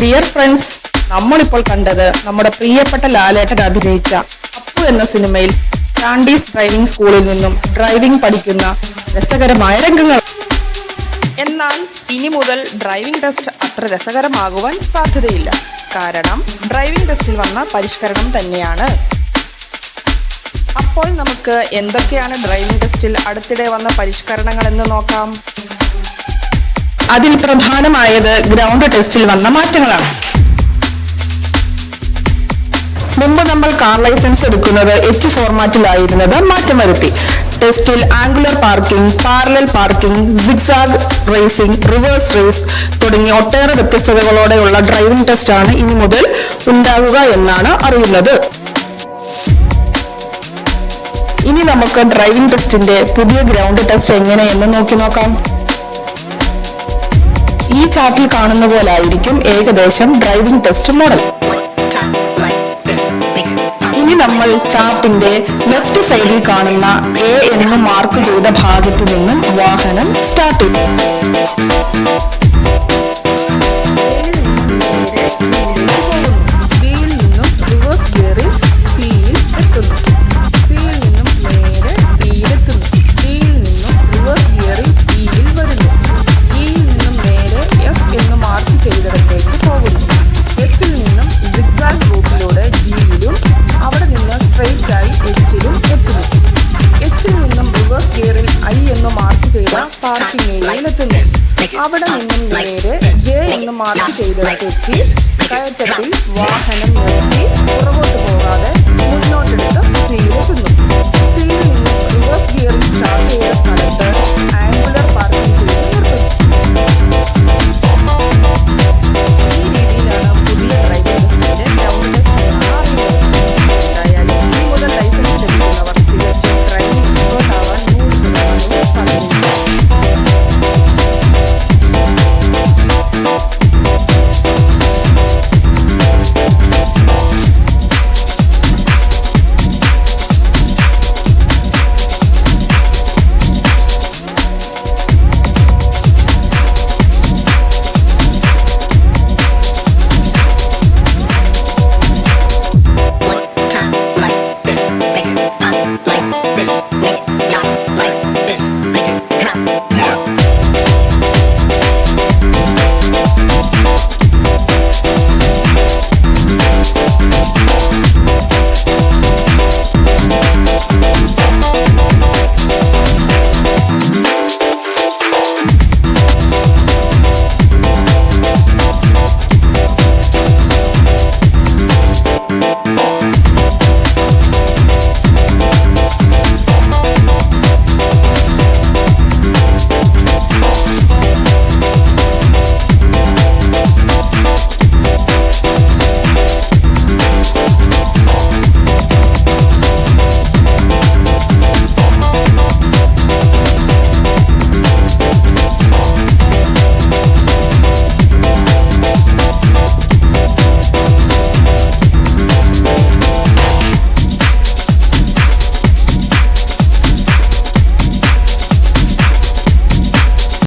Dear friends, നമ്മളിപ്പോൾ കണ്ടത് നമ്മുടെ പ്രിയപ്പെട്ട ലാലേട്ടൻ അഭിനയിച്ച അപ്പു എന്ന സിനിമയിൽ ചാണ്ടീസ് ഡ്രൈവിംഗ് സ്കൂളിൽ നിന്നും ഡ്രൈവിംഗ് പഠിക്കുന്ന രസകരമായ രംഗങ്ങൾ. എന്നാൽ ഇനി മുതൽ ഡ്രൈവിംഗ് ടെസ്റ്റ് അത്ര രസകരമാകുവാൻ സാധ്യതയില്ല. കാരണം ഡ്രൈവിംഗ് ടെസ്റ്റിൽ വന്ന പരിഷ്കരണം തന്നെയാണ്. അപ്പോൾ നമുക്ക് എന്തൊക്കെയാണ് ഡ്രൈവിംഗ് ടെസ്റ്റിൽ അടുത്തിടെ വന്ന പരിഷ്കരണങ്ങൾ എന്ന് നോക്കാം. അതിൽ പ്രധാനമായത് ഗ്രൗണ്ട് ടെസ്റ്റിൽ വന്ന മാറ്റങ്ങളാണ്. മുമ്പ് നമ്മൾ കാർ ലൈസൻസ് എടുക്കുന്നത് H ഫോർമാറ്റിലായിരുന്നത് മാറ്റം വരുത്തി. ടെസ്റ്റിൽ angular parking, parallel parking, zigzag racing, reverse race തുടങ്ങിയ ഒട്ടേറെ വ്യത്യസ്തതകളോടെയുള്ള ഡ്രൈവിംഗ് ടെസ്റ്റ് ആണ് ഇനി മുതൽ ഉണ്ടാകുക എന്നാണ് അറിയുന്നത്. ഇനി നമുക്ക് ഡ്രൈവിംഗ് ടെസ്റ്റിന്റെ പുതിയ ഗ്രൗണ്ട് ടെസ്റ്റ് എങ്ങനെയെന്ന് നോക്കാം. ഈ ചാർട്ടിൽ കാണുന്ന പോലായിരിക്കും ഏകദേശം ഡ്രൈവിംഗ് ടെസ്റ്റ് മോഡൽ. ഇനി നമ്മൾ ചാർട്ടിന്റെ ലെഫ്റ്റ് സൈഡിൽ കാണുന്ന A എന്ന് മാർക്ക് ചെയ്ത ഭാഗത്തു നിന്നും വാഹനം സ്റ്റാർട്ട് ചെയ്യും. Bയിൽ നിന്നും റിവേഴ്സ് ഗിയറിൽ Cയിൽ എത്തുന്നു. Cയിൽ നിന്നും നേരെ Bയിലെത്തുന്നു. Bയിൽ നിന്നും റിവേഴ്സ് ഗിയറിൽ Eയിൽ വരുന്നു. Eയിൽ നിന്നും നേരെ F എന്ന് മാർക്ക് ചെയ്തിടത്തേക്ക് പോകുന്നു. Fൽ നിന്നും സിഗ്സാഗ് റൂട്ടിലൂടെ Gയിലും അവിടെ നിന്ന് സ്ട്രെയിറ്റ് ആയി Hലും എത്തുന്നു. Hൽ നിന്നും റിവേഴ്സ് ഗിയറിൽ I എന്ന് മാർക്ക് ചെയ്ത പാർക്കിംഗ് ഏരിയയിൽ എത്തുന്നു. അവിടെ നിന്നും നേരെ J എന്ന് മാർക്ക് ചെയ്തിടത്തെത്തി കയറ്റത്തിൽ വാഹനം നിർത്തി പുറകോട്ട് പോകാതെ മുന്നോട്ടെടുത്ത് Cയിലെത്തുന്നു.